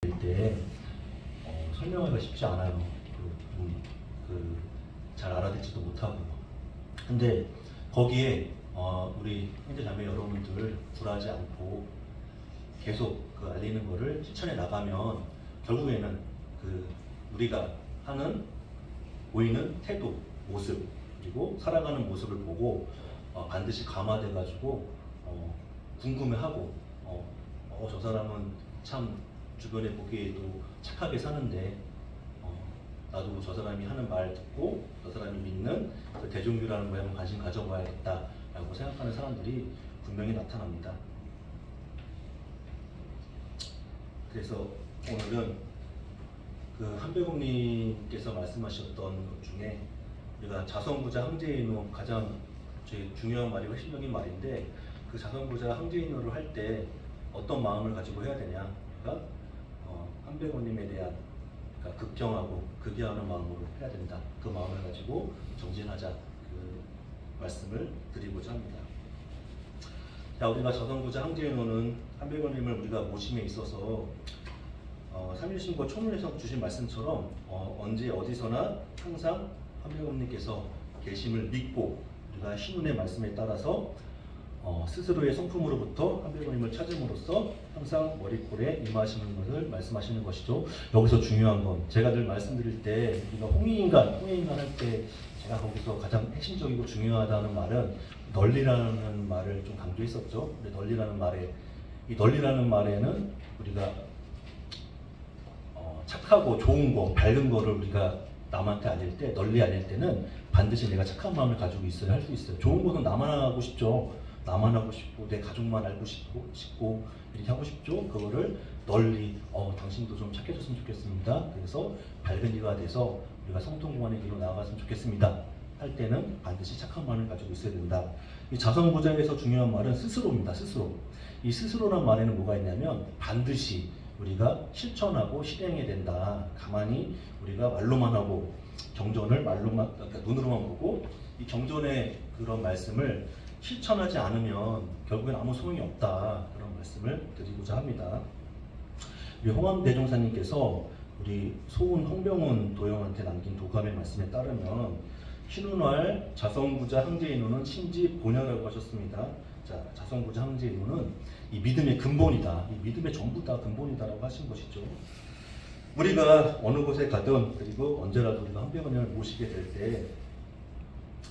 때 설명하기가 쉽지 않아요. 잘 알아듣지도 못하고. 근데 거기에 우리 형제 자매 여러분들 굴하지 않고 계속 알리는 거를 실천해 나가면 결국에는 우리가 하는 보이는 태도, 모습 그리고 살아가는 모습을 보고 반드시 감화돼 가지고 궁금해하고 저 사람은 참 주변에 보기에도 착하게 사는데 나도 저 사람이 하는 말 듣고 저 사람이 믿는 그 대종교라는 거에 한번 관심 가져봐야겠다 라고 생각하는 사람들이 분명히 나타납니다. 그래서 오늘은 한배국님께서 말씀하셨던 것 중에 우리가 자선구자 항제인후 가장 제일 중요한 말이고 핵심적인 말인데, 그 자선구자 항제인후를 할 때 어떤 마음을 가지고 해야 되냐, 그러니까 한배국님에 대한 극경하고 극의하는 마음으로 해야 된다. 그 마음을 가지고 정진하자, 그 말씀을 드리고자 합니다. 자, 우리가 자선구자 항제인후는 한배국님을 우리가 모심에 있어서 삼일신고 초문에서 주신 말씀처럼 언제 어디서나 항상 한배국님께서 계심을 믿고 우리가 신운의 말씀에 따라서 스스로의 성품으로부터 한배국님을 찾음으로써 항상 머리꼴에 임하시는 것을 말씀하시는 것이죠. 여기서 중요한 건 제가 늘 말씀드릴 때 우리가 홍익인간 할 때 제가 거기서 가장 핵심적이고 중요하다는 말은 널리라는 말을 좀 강조했었죠. 근데 널리라는 말에, 이 널리라는 말에는 우리가 착하고 좋은 거, 밝은 거를 우리가 남한테 알릴 때, 널리 알릴 때는 반드시 내가 착한 마음을 가지고 있어야 할 수 있어요. 좋은 것은 나만 하고 싶죠. 나만 하고 싶고 내 가족만 알고 싶고 이렇게 하고 싶죠. 그거를 널리 당신도 좀 착해졌으면 좋겠습니다. 그래서 밝은 이가 돼서 우리가 성통공안의 길로 나아갔으면 좋겠습니다. 할 때는 반드시 착한 마음을 가지고 있어야 된다. 이 자선구자에서 중요한 말은 스스로입니다. 스스로. 이 스스로란 말에는 뭐가 있냐면 반드시 우리가 실천하고 실행해야 된다. 가만히 우리가 말로만 하고 경전을 말로만, 그러니까 눈으로만 보고 이 경전의 그런 말씀을 실천하지 않으면 결국엔 아무 소용이 없다. 그런 말씀을 드리고자 합니다. 우리 홍암대종사님께서 우리 소운 홍병훈 도영한테 남긴 도감의 말씀에 따르면 신운할 자선구자 항제인후는 신지 본여라고 하셨습니다. 자, 자선구자 항제인후는 이 믿음의 근본이다. 이 믿음의 전부다, 근본이다라고 하신 것이죠. 우리가 어느 곳에 가든 그리고 언제라도 우리가 한배국님을 모시게 될 때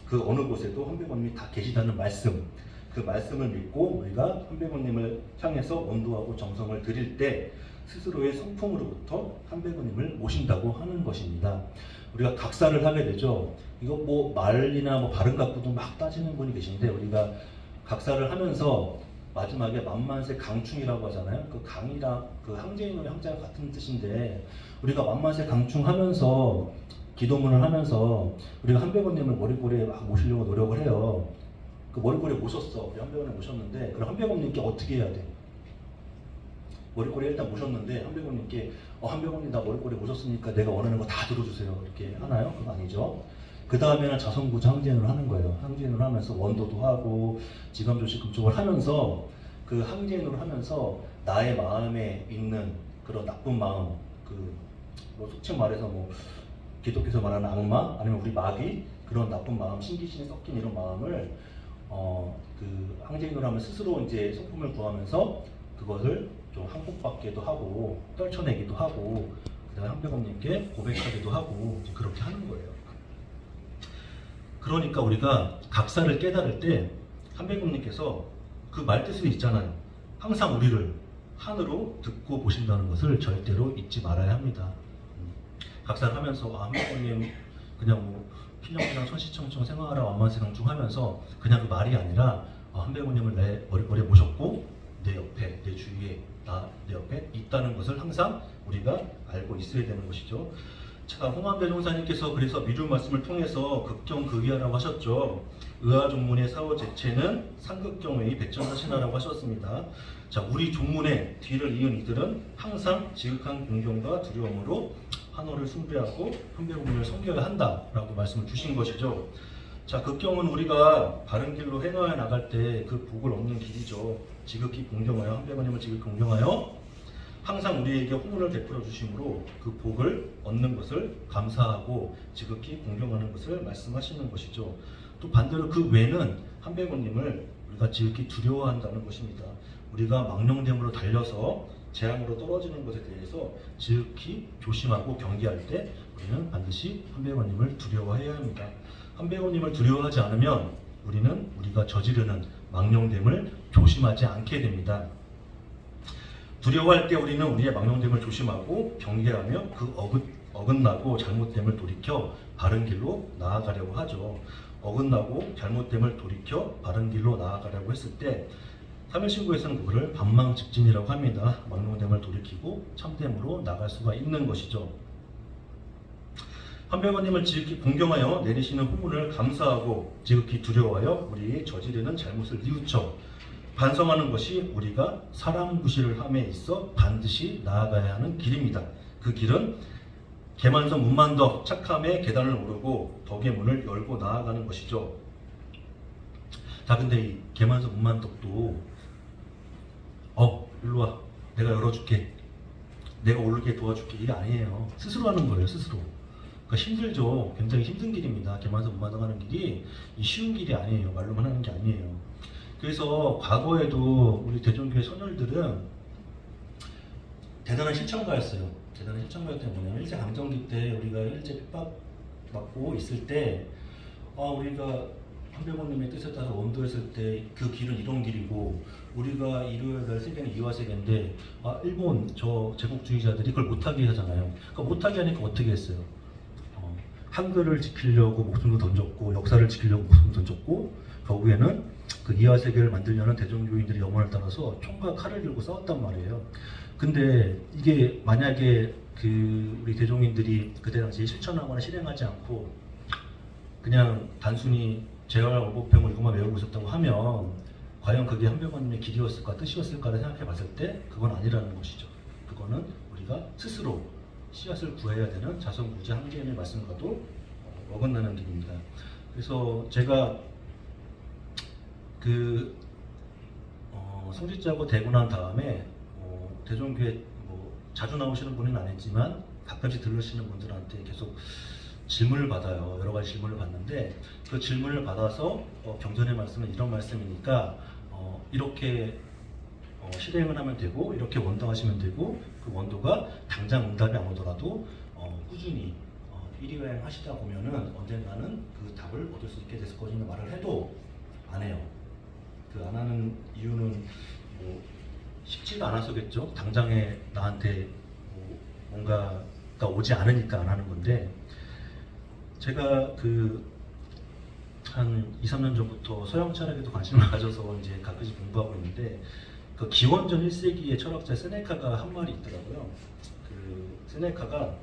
그 어느 곳에도 한배국님이 다 계시다는 말씀, 그 말씀을 믿고 우리가 한배국님을 향해서 원도하고 정성을 드릴 때 스스로의 성품으로부터 한배국님을 모신다고 하는 것입니다. 우리가 각사를 하게 되죠. 이거 뭐 말이나 뭐 발음 갖고도 막 따지는 분이 계신데, 우리가 각사를 하면서 마지막에 만만세 강충이라고 하잖아요. 그 강이랑 그 항제인후의 항자가 같은 뜻인데, 우리가 만만세 강충하면서 기도문을 하면서 우리가 한배국님을 머리꼬리에 막 모시려고 노력을 해요. 그 머리꼬리에 모셨어. 한배국님 모셨는데, 그럼 한배국님께 어떻게 해야 돼? 머리꼬리에 일단 모셨는데 한배국님께 한배국님 나 머리꼬리에 모셨으니까 내가 원하는 거 다 들어주세요. 이렇게 하나요? 그건 아니죠. 그 다음에는 자선구자 항제인후를 하는 거예요. 항제인후를 하면서 원도도 하고 지감조식 금쪽을 하면서 그 항제인후를 하면서 나의 마음에 있는 그런 나쁜 마음, 뭐 속칭 말해서 뭐 기독교에서 말하는 악마, 아니면 우리 마귀, 그런 나쁜 마음, 신기신이 섞인 이런 마음을 그 항제인후를 하면 스스로 이제 성품을 구하면서 그것을 좀 항복받기도 하고 떨쳐내기도 하고 그다음에 한배국님께 고백하기도 하고 그렇게 하는 거예요. 그러니까 우리가 각사를 깨달을 때 한배국님께서 그 말뜻이 있잖아요. 항상 우리를 한으로 듣고 보신다는 것을 절대로 잊지 말아야 합니다. 각사를 하면서 한배국님 그냥 뭐 필령이랑 천시청청 생활하라 완만세 강중하면서 그냥 그 말이 아니라 한배국님을 내 머리에 모셨고 내 옆에, 내 주위에, 내 옆에 있다는 것을 항상 우리가 알고 있어야 되는 것이죠. 자, 홍암대종사님께서 그래서 미룰 말씀을 통해서 극경 극의하라고 하셨죠. 의하종문의 사오제체는 상극경의 백전사신하라고 하셨습니다. 자, 우리 종문의 뒤를 이은 이들은 항상 지극한 공경과 두려움으로 한어를 숭배하고 한배국님을 섬겨야 한다라고 말씀을 주신 것이죠. 자, 극경은 우리가 바른 길로 행하여 나갈 때 그 복을 얻는 길이죠. 지극히 공경하여, 한배국님을 지극히 공경하여 항상 우리에게 호문을 베풀어 주심으로 그 복을 얻는 것을 감사하고 지극히 공경하는 것을 말씀하시는 것이죠. 또 반대로 그 외는 한백원님을 우리가 지극히 두려워한다는 것입니다. 우리가 망령됨으로 달려서 재앙으로 떨어지는 것에 대해서 지극히 조심하고 경계할 때 우리는 반드시 한백원님을 두려워해야 합니다. 한백원님을 두려워하지 않으면 우리는 우리가 저지르는 망령됨을 조심하지 않게 됩니다. 두려워할 때 우리는 우리의 망령됨을 조심하고 경계하며 그 어긋나고 잘못됨을 돌이켜 바른 길로 나아가려고 하죠. 어긋나고 잘못됨을 돌이켜 바른 길로 나아가려고 했을 때 3일신고에서는 그거를 반망직진이라고 합니다. 망령됨을 돌이키고 참됨으로 나갈 수가 있는 것이죠. 한백원님을 지극히 공경하여 내리시는 후문을 감사하고 지극히 두려워하여 우리 저지르는 잘못을 뉘우쳐 반성하는 것이 우리가 사람 구실을 함에 있어 반드시 나아가야 하는 길입니다. 그 길은 계만성 문만덕 착함의 계단을 오르고 덕의 문을 열고 나아가는 것이죠. 자, 근데 이 계만성 문만덕도 일로 와, 내가 열어줄게, 내가 오르게 도와줄게, 이게 아니에요. 스스로 하는 거예요. 스스로. 그러니까 힘들죠. 굉장히 힘든 길입니다. 계만성 문만덕 하는 길이 쉬운 길이 아니에요. 말로만 하는 게 아니에요. 그래서 과거에도 우리 대종교회 선열들은 대단한 실천가였어요. 대단한 실천가였던 게 뭐냐면 일제강점기 때 우리가 일제 핍박받고 있을 때 우리가 한백원님의 뜻에 따라 원도했을 때 그 길은 이런 길이고 우리가 이루어야 될 세계는 이와 세계인데 일본 저 제국주의자들이 그걸 못하게 하잖아요. 그러니까 못하게 하니까 어떻게 했어요? 한글을 지키려고 목숨도 던졌고 역사를 지키려고 목숨도 던졌고 결국에는 그 이화 세계를 만들려는 대종교인들의 염원을 따라서 총과 칼을 들고 싸웠단 말이에요. 근데 이게 만약에 그 우리 대종인들이 그때 당시에 실천하거나 실행하지 않고 그냥 단순히 재활 월곡병을 이것만 외우고 있었다고 하면 과연 그게 한백원님의 길이었을까 뜻이었을까를 생각해 봤을 때 그건 아니라는 것이죠. 그거는 우리가 스스로 씨앗을 구해야 되는 자성구제 한계의 말씀과도 어긋나는 길입니다. 그래서 제가 성직자고 되고 난 다음에 대종교회 자주 나오시는 분은 아니지만 가끔씩 들으시는 분들한테 계속 질문을 받아요. 여러 가지 질문을 받는데 그 질문을 받아서 경전의 말씀은 이런 말씀이니까 이렇게 실행을 하면 되고 이렇게 원도하시면 되고 그 원도가 당장 응답이 안 오더라도 꾸준히 일의여행 하시다 보면은 언젠가는 그 답을 얻을 수 있게 됐을 거라는 말을 해도 안 해요. 그 안 하는 이유는 쉽지가 않아서겠죠. 당장에 나한테 뭔가가 오지 않으니까 안 하는 건데 제가 한 2, 3년 전부터 서양 철학에도 관심을 가져서 이제 가끔씩 공부하고 있는데 그 기원전 1세기의 철학자 세네카가 한 말이 있더라고요. 그 세네카가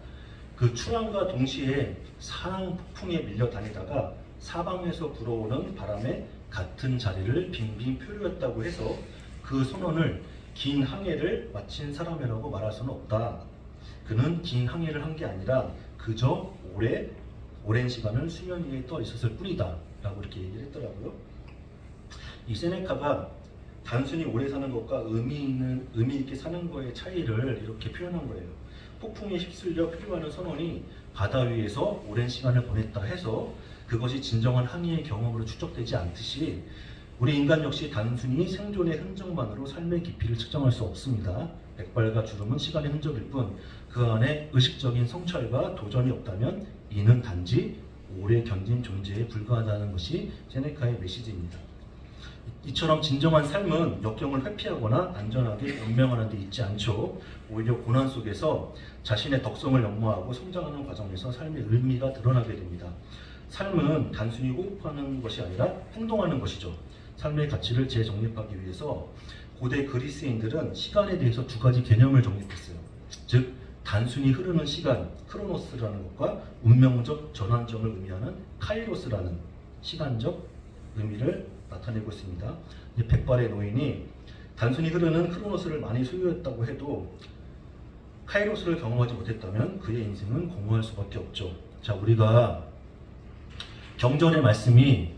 그 출항과 동시에 산항 폭풍에 밀려 다니다가 사방에서 불어오는 바람에 같은 자리를 빙빙 표류했다고 해서 그 선원을 긴 항해를 마친 사람이라고 말할 수는 없다. 그는 긴 항해를 한 게 아니라 그저 오랜 시간을 수면 위에 떠 있었을 뿐이다 라고 이렇게 얘기를 했더라고요. 이 세네카가 단순히 오래 사는 것과 의미 있게 사는 거의 차이를 이렇게 표현한 거예요. 폭풍에 휩쓸려 표류하는 선원이 바다 위에서 오랜 시간을 보냈다 해서 그것이 진정한 항해의 경험으로 추적되지 않듯이 우리 인간 역시 단순히 생존의 흔적만으로 삶의 깊이를 측정할 수 없습니다. 백발과 주름은 시간의 흔적일 뿐 그 안에 의식적인 성찰과 도전이 없다면 이는 단지 오래 견딘 존재에 불과하다는 것이 세네카의 메시지입니다. 이처럼 진정한 삶은 역경을 회피하거나 안전하게 운명하는 데 있지 않죠. 오히려 고난 속에서 자신의 덕성을 연모하고 성장하는 과정에서 삶의 의미가 드러나게 됩니다. 삶은 단순히 호흡하는 것이 아니라 행동하는 것이죠. 삶의 가치를 재정립하기 위해서 고대 그리스인들은 시간에 대해서 두 가지 개념을 정립했어요. 즉 단순히 흐르는 시간, 크로노스라는 것과 운명적 전환점을 의미하는 카이로스라는 시간적 의미를 나타내고 있습니다. 백발의 노인이 단순히 흐르는 크로노스를 많이 소유했다고 해도 카이로스를 경험하지 못했다면 그의 인생은 공허할 수밖에 없죠. 자, 우리가 경전의 말씀이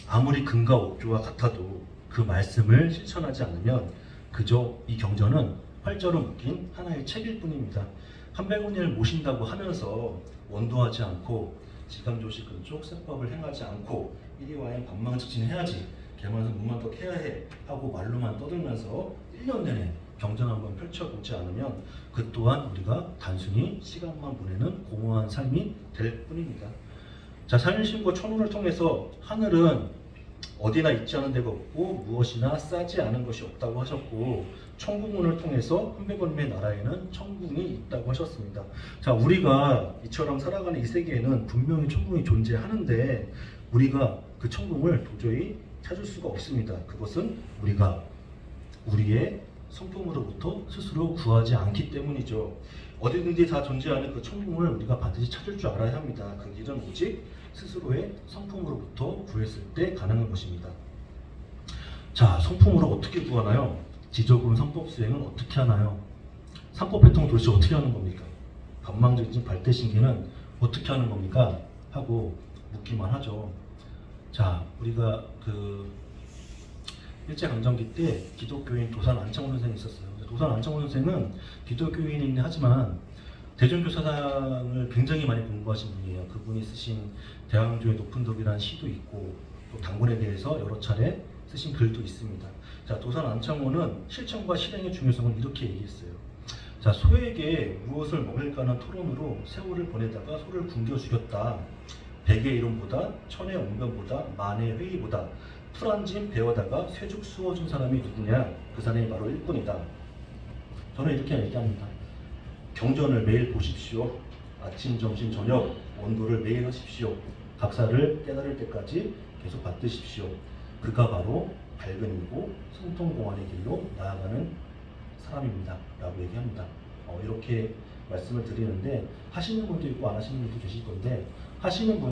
아무리 금과 옥조와 같아도 그 말씀을 실천하지 않으면 그저 이 경전은 활자로 묶인 하나의 책일 뿐입니다. 300원을 모신다고 하면서 원도하지 않고 지감조식 쪽 세법을 행하지 않고 이리와인 반망직진해야지 개만선 무만덕 해야 해 하고 말로만 떠들면서 1년 내내 경전 한번 펼쳐보지 않으면 그 또한 우리가 단순히 시간만 보내는 공허한 삶이 될 뿐입니다. 자, 삼일신고 천운을 통해서 하늘은 어디나 있지 않은 데가 없고 무엇이나 싸지 않은 것이 없다고 하셨고, 천궁운을 통해서 300원님의 나라에는 천궁이 있다고 하셨습니다. 자, 우리가 이처럼 살아가는 이 세계에는 분명히 천궁이 존재하는데 우리가 그 천궁을 도저히 찾을 수가 없습니다. 그것은 우리가 우리의 성품으로부터 스스로 구하지 않기 때문이죠. 어디든지 다 존재하는 그 천궁을 우리가 반드시 찾을 줄 알아야 합니다. 그 길은 오직 스스로의 성품으로부터 구했을 때 가능한 것입니다. 자, 성품으로 어떻게 구하나요? 지적은 성법 수행은 어떻게 하나요? 삼법 회통 도대체 어떻게 하는 겁니까? 반망적인 발대신기는 어떻게 하는 겁니까? 하고 묻기만 하죠. 자, 우리가 일제강점기 때 기독교인 도산 안창호 선생이 있었어요. 도산 안창호 선생은 기독교인이긴 하지만 대종교사상을 굉장히 많이 공부하신 분이에요. 그분이 쓰신 대왕조의 높은 덕이라는 시도 있고 또 당군에 대해서 여러 차례 쓰신 글도 있습니다. 자, 도산 안창호는 실천과 실행의 중요성을 이렇게 얘기했어요. 자, 소에게 무엇을 먹일까 하는 토론으로 세월을 보내다가 소를 굶겨 죽였다. 백의 이론보다 천의 옹변보다 만의 회의보다 풀안진 배워다가 쇠죽 수어준 사람이 누구냐? 그 사람이 바로 일꾼이다. 저는 이렇게 얘기합니다. 경전을 매일 보십시오. 아침, 점심, 저녁 원도를 매일 하십시오. 각사를 깨달을 때까지 계속 받드십시오. 그가 바로 밝은 이고 성통공안의 길로 나아가는 사람입니다. 라고 얘기합니다. 이렇게 말씀을 드리는데 하시는 분도 있고 안 하시는 분도 계실 건데, 하시는 분